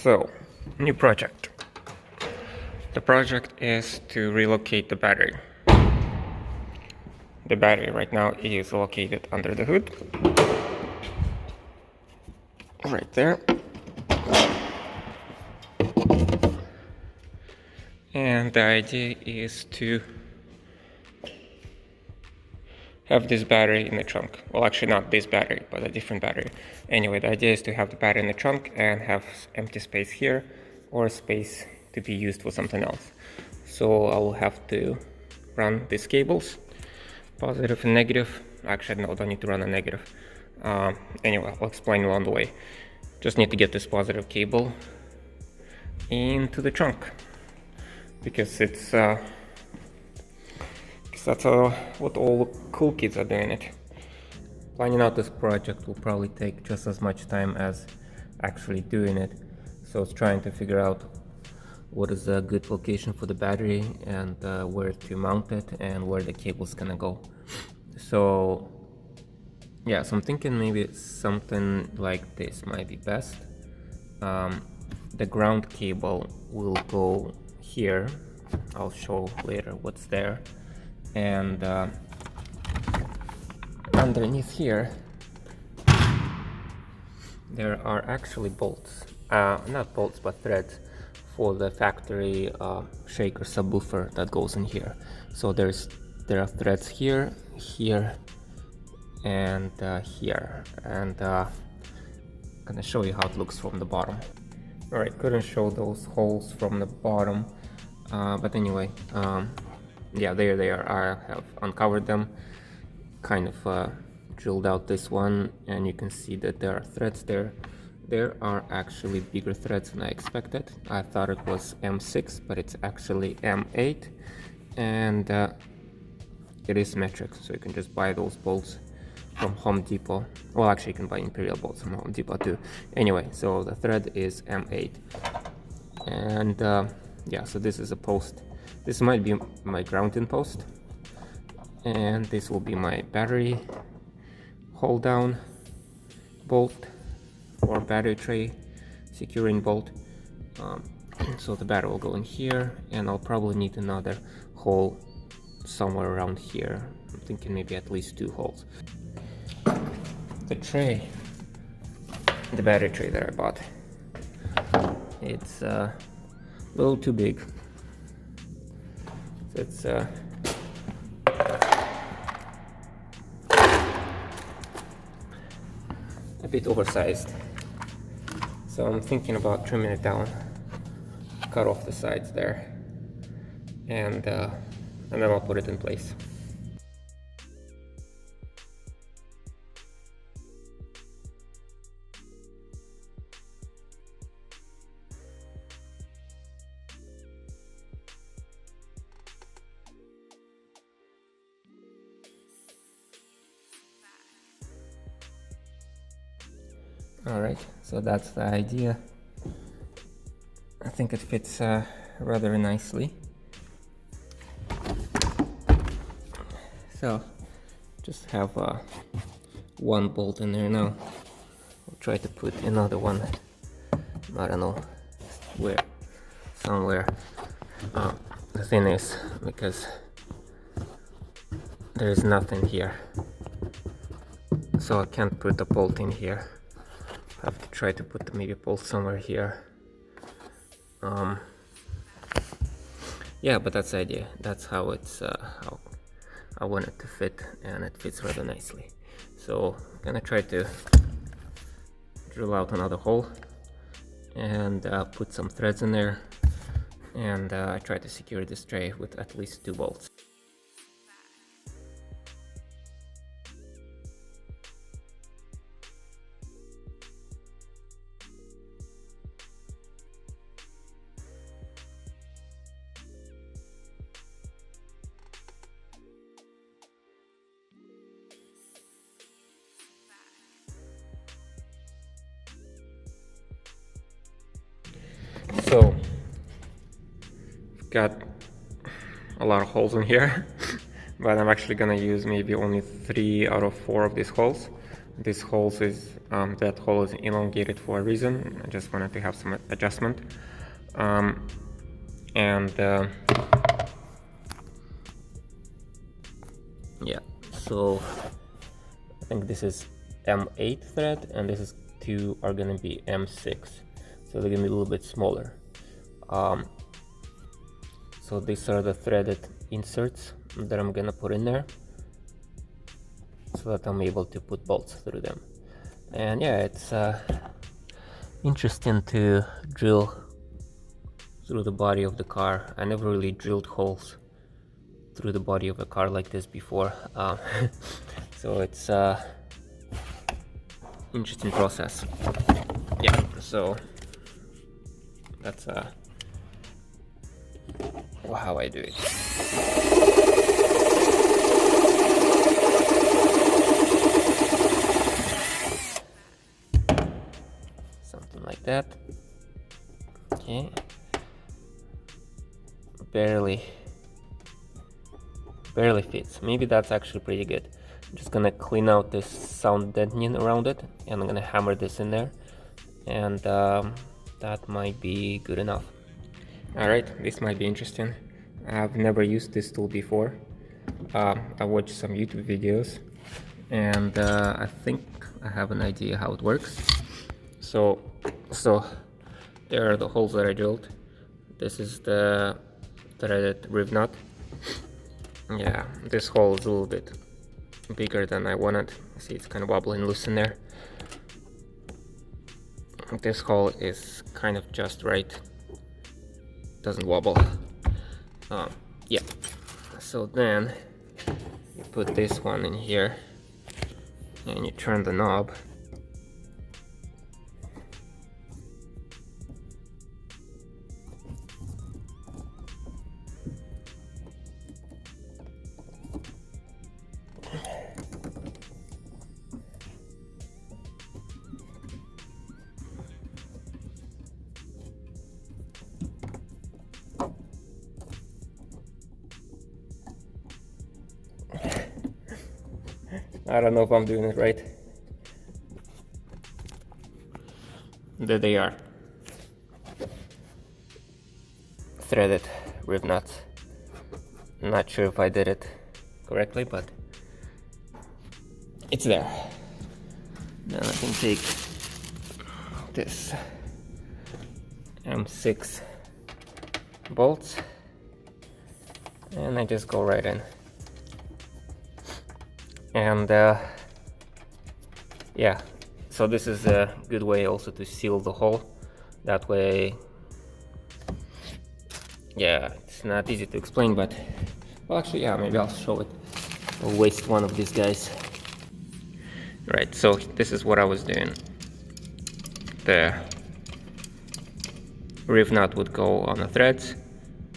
So, new project. The project is to relocate the battery. The battery right now is located under the hood. Right there. And the idea is to have this battery in the trunk. Well, actually not this battery, but a different battery. Anyway, the idea is to have the battery in the trunk and have empty space here, or space to be used for something else. So I will have to run these cables, positive and negative. Actually, no, don't need to run a negative. Anyway, I'll explain along the way. Just need to get this positive cable into the trunk, because that's what all cool kids are doing it. Planning out this project will probably take just as much time as actually doing it. So it's trying to figure out what is a good location for the battery and where to mount it and where the cable's gonna go. So yeah, so I'm thinking maybe something like this might be best. The ground cable will go here. I'll show later what's there. And underneath here there are actually bolts, not bolts but threads for the factory shaker subwoofer that goes in here. So there are threads here, here, and here, and I'm gonna show you how it looks from the bottom. Alright, couldn't show those holes from the bottom, but anyway, yeah, there they are. I have uncovered them, kind of drilled out this one, and you can see that there are threads there. There are actually bigger threads than I expected. I thought it was M6, but it's actually M8, and it is metric, so you can just buy those bolts from Home Depot. Well, actually you can buy Imperial bolts from Home Depot too. Anyway, so the thread is M8, and yeah, so this is a post. This might be my grounding post, and this will be my battery hold down bolt or battery tray securing bolt. So the battery will go in here, and I'll probably need another hole somewhere around here. I'm thinking maybe at least 2 holes. The tray, the battery tray that I bought, it's a little too big. So it's a bit oversized. So I'm thinking about trimming it down, cut off the sides there, and then I'll put it in place. Alright, so that's the idea. I think it fits rather nicely. So just have one bolt in there now. I'll try to put another one, I don't know where, somewhere. The thing is, because there is nothing here, so I can't put a bolt in here. I have to try to put maybe a bolt somewhere here. Yeah, but that's the idea. That's how it's how I want it to fit, and it fits rather nicely. So I'm gonna try to drill out another hole and put some threads in there, and I try to secure this tray with at least 2 bolts. So I've got a lot of holes in here, but I'm actually gonna use maybe only 3 out of 4 of these holes. This hole is that hole is elongated for a reason. I just wanted to have some adjustment. Yeah, so I think this is M8 thread, and this is two are gonna be M6, so they're gonna be a little bit smaller. So these are the threaded inserts that I'm gonna put in there, so that I'm able to put bolts through them. And yeah, it's interesting to drill through the body of the car. I never really drilled holes through the body of a car like this before, so it's interesting process. Yeah, so that's how I do it. Something like that. Okay, barely fits. Maybe that's actually pretty good. I'm just gonna clean out this sound deadening around it, and I'm gonna hammer this in there, and that might be good enough. Alright, this might be interesting. I've never used this tool before. I watched some YouTube videos, and I think I have an idea how it works. So there are the holes that I drilled. This is the threaded rib nut. Yeah, this hole is a little bit bigger than I wanted. See, it's kind of wobbling loose in there. This hole is kind of just right. Doesn't wobble. Yeah. So then you put this one in here, and you turn the knob. I don't know if I'm doing it right. There they are. Threaded rib nuts. Not sure if I did it correctly, but it's there. Now I can take this M6 bolts, and I just go right in. And yeah, so this is a good way also to seal the hole. That way, yeah, it's not easy to explain, but well, actually, yeah, maybe I'll show it. I'll waste one of these guys. Right, so this is what I was doing. The rib nut would go on the threads.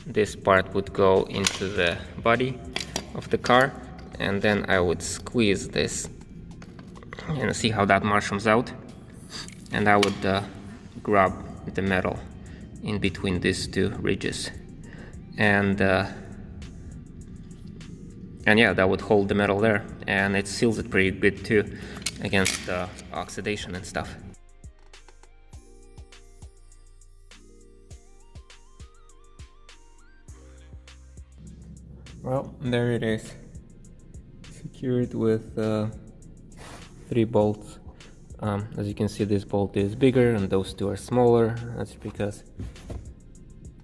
This part would go into the body of the car, and then I would squeeze this, and see how that mushrooms out, and I would grab the metal in between these two ridges, and yeah, that would hold the metal there, and it seals it pretty good too against oxidation and stuff. Well, there it is, secured with 3 bolts. As you can see, this bolt is bigger and those two are smaller. That's because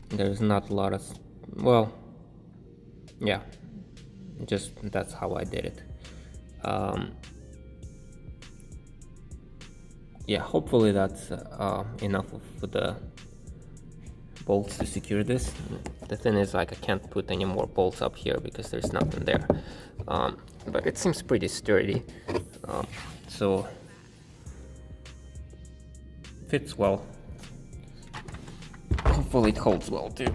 there's not a lot of, well, yeah, just that's how I did it. Yeah, hopefully that's enough for the bolts to secure this. The thing is, like, I can't put any more bolts up here because there's nothing there, but it seems pretty sturdy, so fits well. Hopefully it holds well too.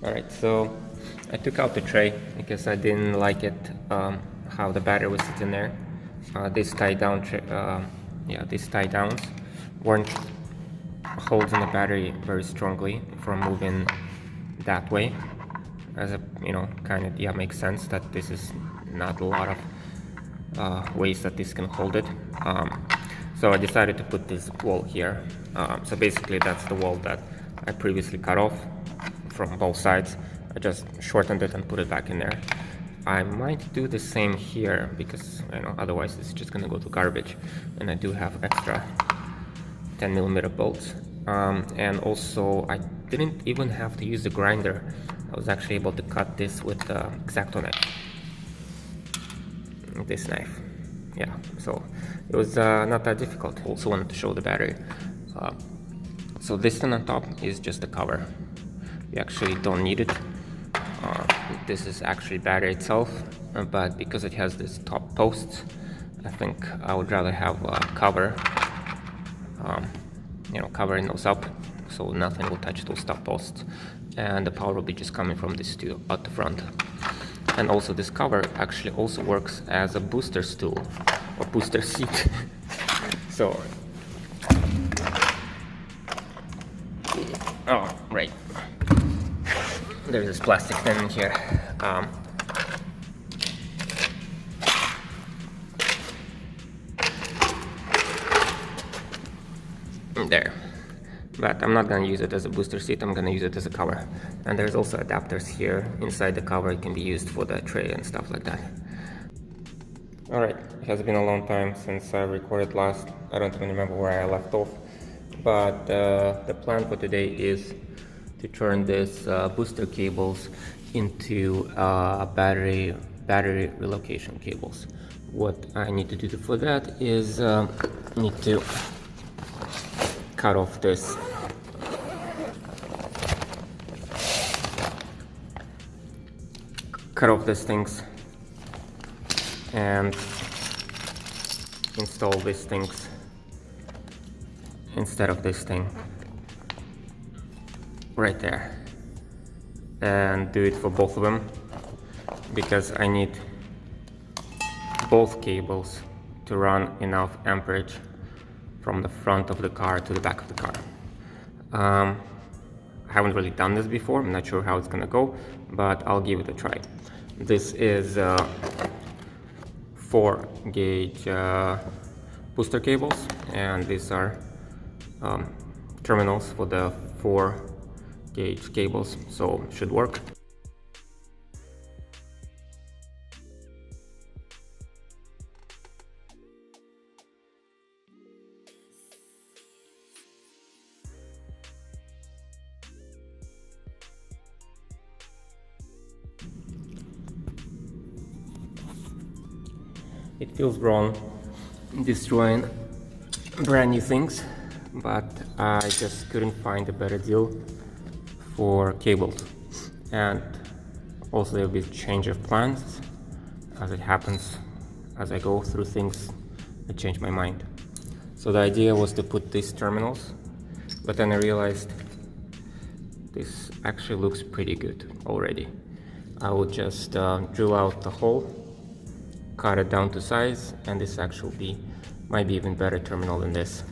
Alright, so I took out the tray because I didn't like it, how the battery was sitting there. These tie down, these tie downs weren't holds on the battery very strongly from moving that way. As a, kind of, yeah, makes sense that this is not a lot of ways that this can hold it. So I decided to put this wall here. So basically that's the wall that I previously cut off from both sides. I just shortened it and put it back in there. I might do the same here because otherwise it's just gonna go to garbage, and I do have extra 10mm bolts. And also I didn't even have to use the grinder. I was actually able to cut this with the X-Acto knife. This knife. Yeah, so it was not that difficult. Also wanted to show the battery. So this thing on top is just a cover. You actually don't need it. This is actually battery itself, but because it has this top post, I think I would rather have a cover, covering those up so nothing will touch those top posts, and the power will be just coming from this stool at the front. And also this cover actually also works as a booster stool or booster seat. So, oh, right. There's this plastic thing in here. There. But I'm not gonna use it as a booster seat, I'm gonna use it as a cover. And there's also adapters here inside the cover. It can be used for the tray and stuff like that. Alright, it has been a long time since I recorded last. I don't even remember where I left off. But the plan for today is to turn this booster cables into battery relocation cables. What I need to do for that is need to cut off this things and install these things instead of this thing right there, and do it for both of them because I need both cables to run enough amperage from the front of the car to the back of the car. I haven't really done this before, I'm not sure how it's gonna go, but I'll give it a try. This is 4-gauge booster cables, and these are terminals for the 4-gauge cables, so it should work. It feels wrong destroying brand new things, but I just couldn't find a better deal for cables. And also there'll be a change of plans. As it happens, as I go through things, I change my mind. So the idea was to put these terminals, but then I realized this actually looks pretty good already. I will just drill out the hole, cut it down to size, and this actually might be even better terminal than this.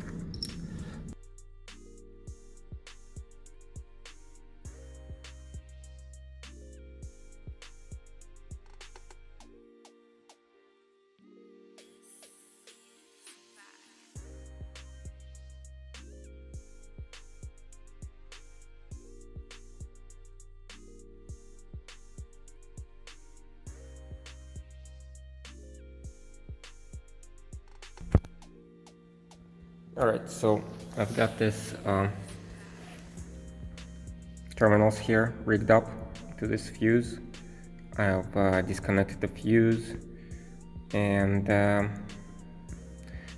Alright, so I've got this terminals here rigged up to this fuse. I've disconnected the fuse and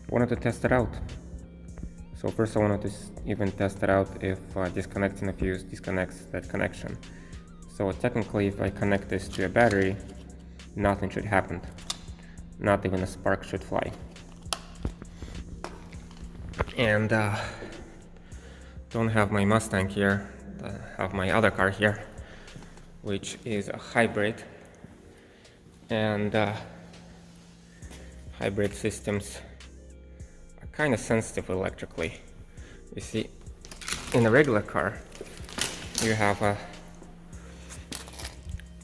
wanted to test it out. So first I wanted to even test it out if disconnecting the fuse disconnects that connection. So technically if I connect this to a battery, nothing should happen. Not even a spark should fly. And don't have my Mustang here, I have my other car here, which is a hybrid, and hybrid systems are kind of sensitive electrically. You see, in a regular car, you have a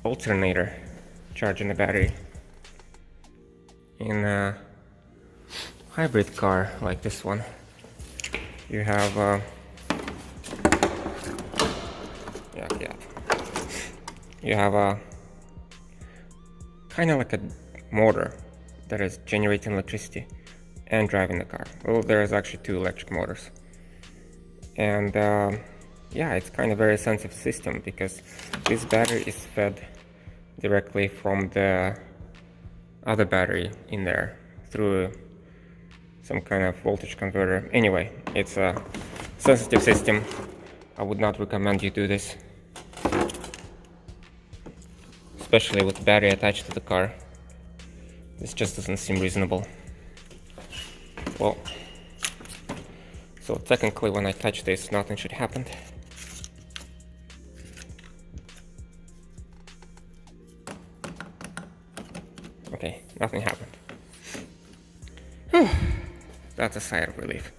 alternator charging the battery. In a hybrid car like this one, you have you have a kind of like a motor that is generating electricity and driving the car. Well, there's actually two electric motors, and yeah, it's kind of very sensitive system because this battery is fed directly from the other battery in there through some kind of voltage converter. Anyway, it's a sensitive system. I would not recommend you do this, especially with the battery attached to the car. This just doesn't seem reasonable. Well, so technically when I touch this, nothing should happen. Okay, nothing happened. Whew. That's a sigh of relief.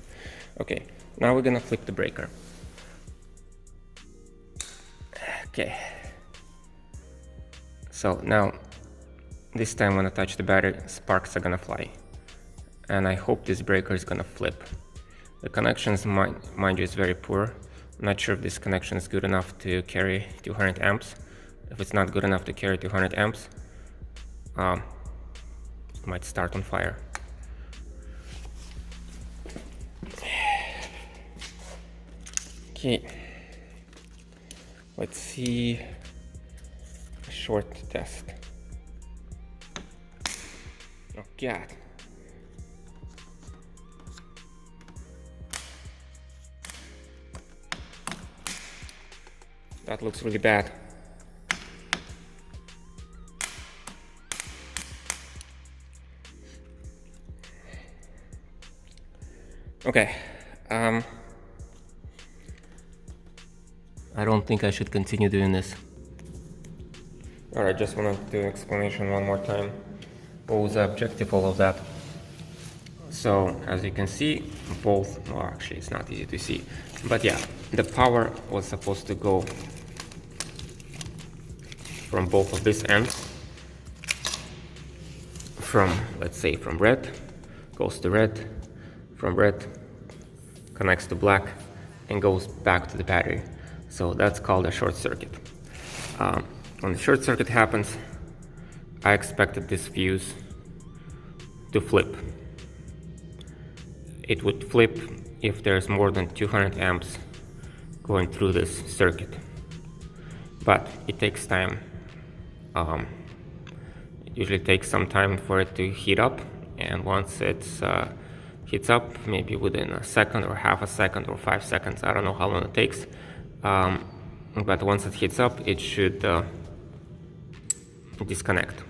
Okay, now we're gonna flip the breaker. Okay. So now, this time when I touch the battery, sparks are gonna fly. And I hope this breaker is gonna flip. The connections, mind you, is very poor. I'm not sure if this connection is good enough to carry 200 amps. If it's not good enough to carry 200 amps, it might start on fire. Okay, let's see a short test. Oh God. That looks really bad. Okay, I don't think I should continue doing this. Alright, just wanted to do an explanation one more time. What was the objective of all of that? So, as you can see, both, well actually it's not easy to see, but yeah, the power was supposed to go from both of these ends, from, let's say, from red, goes to red, from red, connects to black, and goes back to the battery. So that's called a short circuit. When the short circuit happens, I expected this fuse to flip. It would flip if there's more than 200 amps going through this circuit. But it takes time. It usually takes some time for it to heat up, and once it's heats up, maybe within a second or half a second or 5 seconds, I don't know how long it takes, but once it heats up, it should disconnect.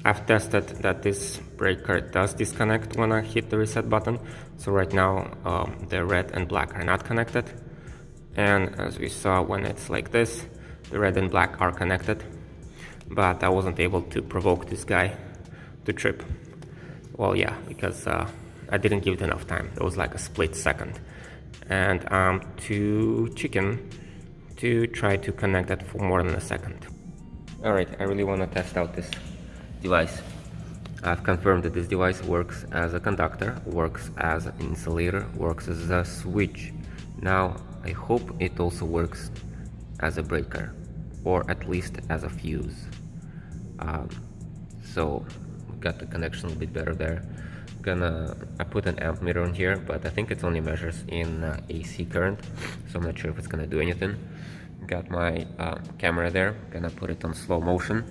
I've tested that this breaker does disconnect when I hit the reset button, so right now the red and black are not connected, and as we saw, when it's like this, the red and black are connected, but I wasn't able to provoke this guy to trip. Well, yeah, because I didn't give it enough time. It was like a split second, and I'm too chicken to try to connect that for more than a second. Alright, I really want to test out this device. I've confirmed that this device works as a conductor, works as an insulator, works as a switch. Now I hope it also works as a breaker, or at least as a fuse. So we got the connection a little bit better there. I put an amp meter on here, but I think it only measures in AC current, so I'm not sure if it's gonna do anything. Got my camera there, gonna put it on slow motion,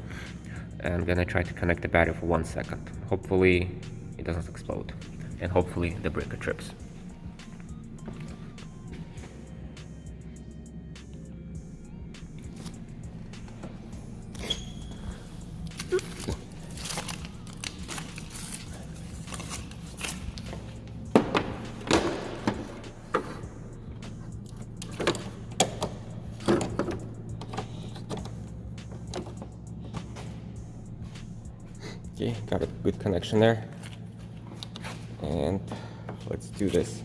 and gonna try to connect the battery for 1 second. Hopefully it doesn't explode, and hopefully the breaker trips. Okay, got a good connection there, and let's do this.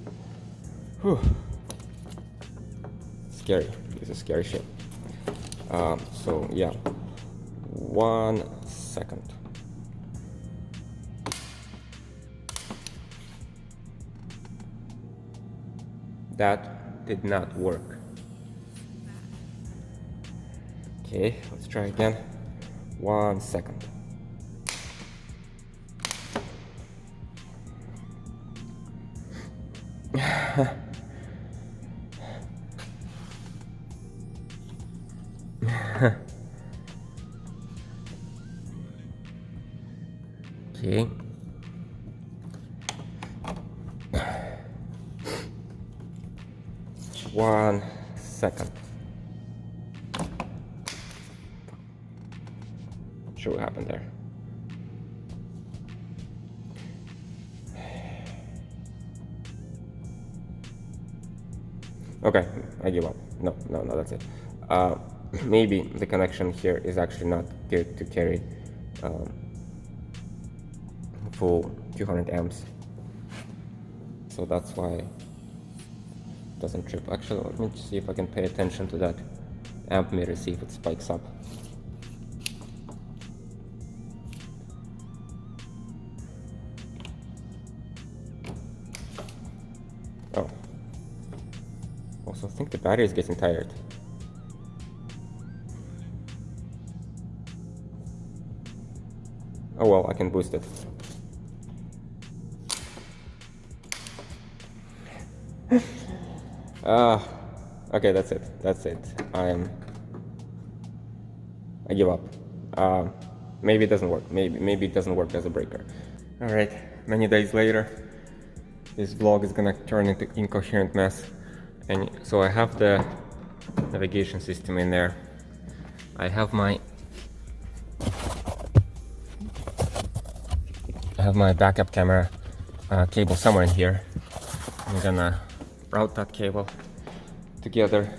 Whew. scary. This is scary shit. So yeah, 1 second. That did not work. Okay, let's try again. 1 second. Okay. One second. Not sure what happened there. Okay, I give up. No, that's it. Maybe the connection here is actually not good to carry full 200 amps. So that's why it doesn't trip. Actually, let me see if I can pay attention to that amp meter, see if it spikes up. Oh. Also, I think the battery is getting tired. Oh well, I can boost it. Okay, that's it. I give up. Maybe it doesn't work. Maybe it doesn't work as a breaker. All right, many days later, this vlog is gonna turn into incoherent mess. And so I have the navigation system in there. I have my backup camera cable somewhere in here. I'm gonna route that cable together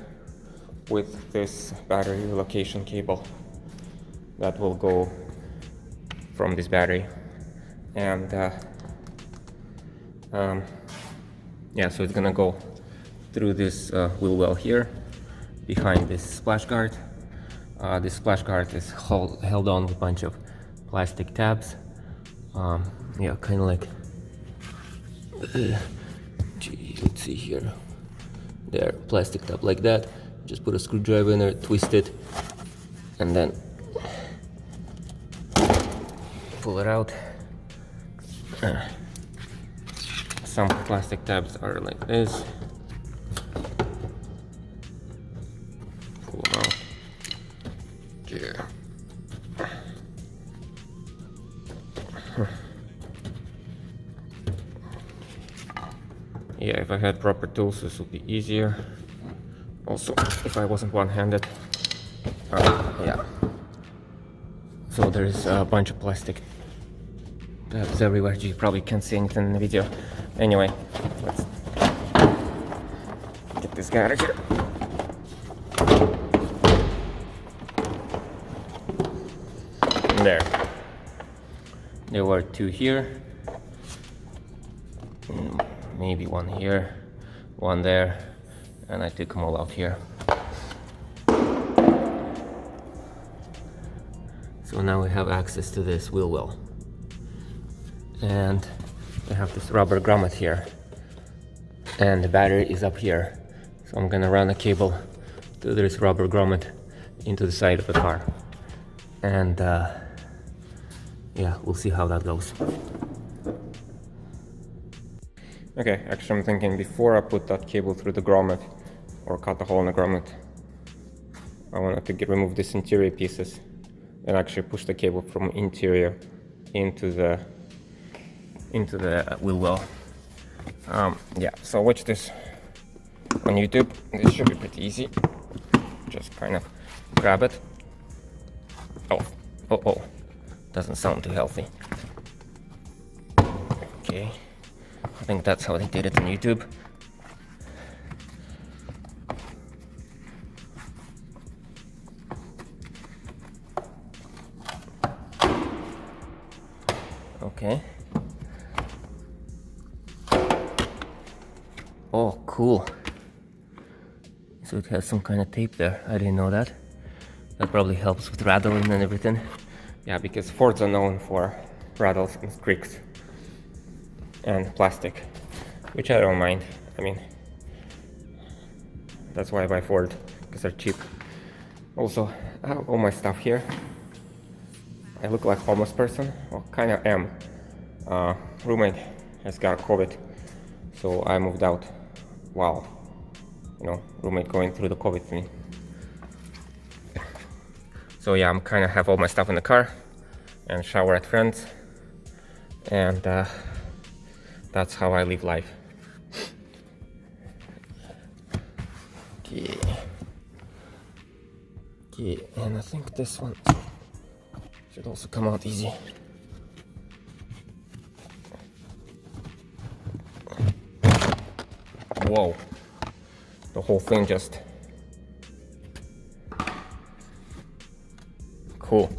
with this battery relocation cable that will go from this battery. And yeah, so it's gonna go through this wheel well here behind this splash guard. This splash guard is held on with a bunch of plastic tabs. Yeah, kind of like, let's see here. There, plastic tab like that. Just put a screwdriver in there, twist it, and then pull it out. Some plastic tabs are like this. Pull them out. Yeah. Yeah, if I had proper tools, this would be easier. Also, if I wasn't one-handed. Yeah. So there's a bunch of plastic tabs everywhere. You probably can't see anything in the video. Anyway, let's get this guy out of here. There. There were two here. Maybe one here, one there, and I took them all out here. So now we have access to this wheel well. And I have this rubber grommet here. And the battery is up here. So I'm gonna run a cable through this rubber grommet into the side of the car. And yeah, we'll see how that goes. Okay, actually I'm thinking before I put that cable through the grommet or cut a hole in the grommet, I wanted to remove these interior pieces and actually push the cable from interior into the wheel well. Yeah, so watch this on YouTube. This should be pretty easy. Just kind of grab it. Oh, doesn't sound too healthy. Okay. I think that's how they did it on YouTube. Okay. Oh, cool. So it has some kind of tape there. I didn't know that. That probably helps with rattling and everything. Yeah, because Fords are known for rattles and creaks and plastic, which I don't mind. I mean, that's why I buy Ford, because they're cheap. Also, I have all my stuff here. I look like a homeless person. Well, kind of am. Roommate has got COVID, so I moved out while, roommate going through the COVID thing. So yeah, I'm kind of have all my stuff in the car and shower at friends, and that's how I live life. Okay, and I think this one should also come out easy. Whoa, the whole thing just... Cool.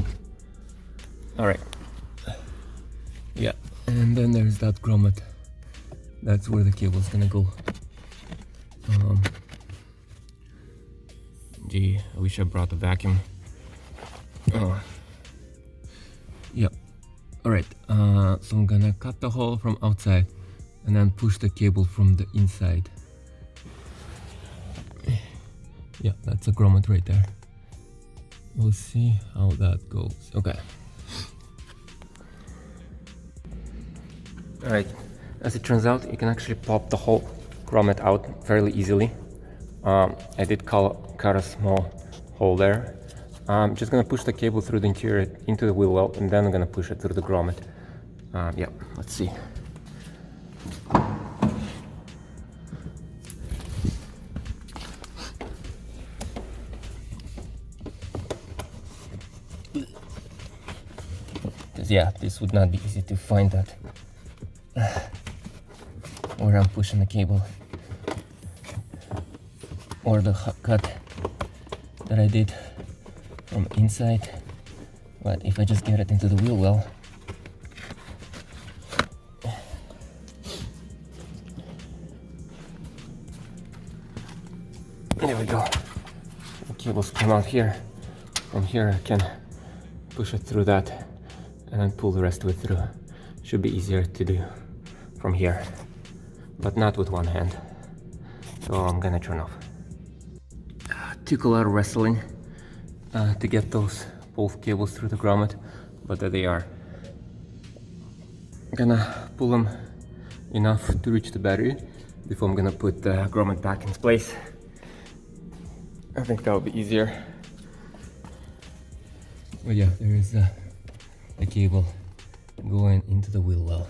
All right. Yeah, and then there's that grommet. That's where the cable's gonna go. Gee, I wish I brought a vacuum. Yeah. All right. So I'm gonna cut the hole from outside and then push the cable from the inside. Yeah, that's a grommet right there. We'll see how that goes. Okay. Alright, as it turns out, you can actually pop the whole grommet out fairly easily. I did cut a small hole there. I'm just gonna push the cable through the interior into the wheel well, and then I'm gonna push it through the grommet. Yeah, let's see. Yeah, this would not be easy to find that where I'm pushing the cable, or the cut that I did from inside. But if I just get it into the wheel well, there we go. The cables come out here. From here I can push it through that and then pull the rest of it through. Should be easier to do from here, but not with one hand. So I'm gonna turn off. Took a lot of wrestling to get those both cables through the grommet, but there they are. I'm gonna pull them enough to reach the battery before I'm gonna put the grommet back in its place. I think that will be easier. But yeah, there is the cable going into the wheel well,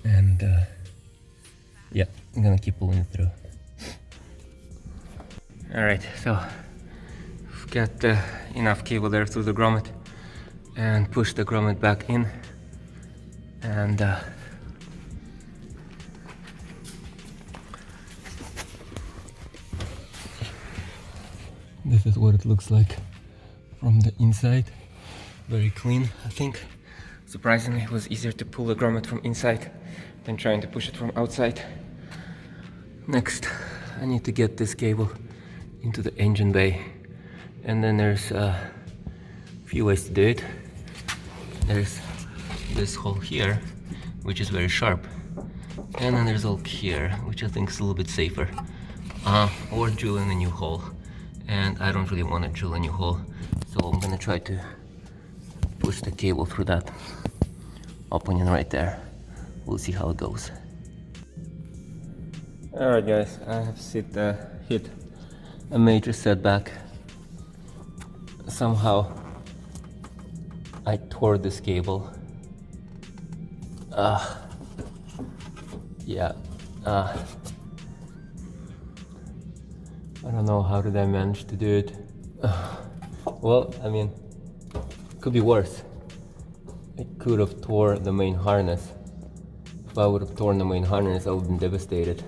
and yeah, I'm gonna keep pulling it through. All right, so we've got enough cable there through the grommet, and push the grommet back in, and this is what it looks like from the inside. Very clean, I think. Surprisingly, it was easier to pull the grommet from inside than trying to push it from outside. Next, I need to get this cable into the engine bay, and then there's a few ways to do it. There's this hole here, which is very sharp, and then there's a hole here, which I think is a little bit safer, or drilling a new hole, and I don't really want to drill a new hole, so I'm gonna try to push the cable through that opening right there. We'll see how it goes. Alright guys, I have hit a major setback. Somehow I tore this cable. Yeah. I don't know how did I manage to do it. Well, I mean, could be worse. It could have tore the main harness. If I would have torn the main harness, I would have been devastated.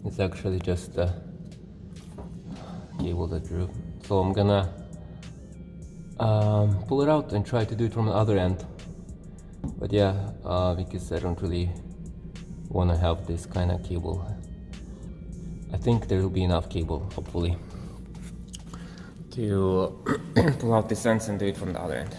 It's actually just the cable that drew. So I'm gonna pull it out and try to do it from the other end. But yeah, because I don't really want to have this kind of cable I think there will be enough cable, hopefully, to pull out this ends and do it from the other end.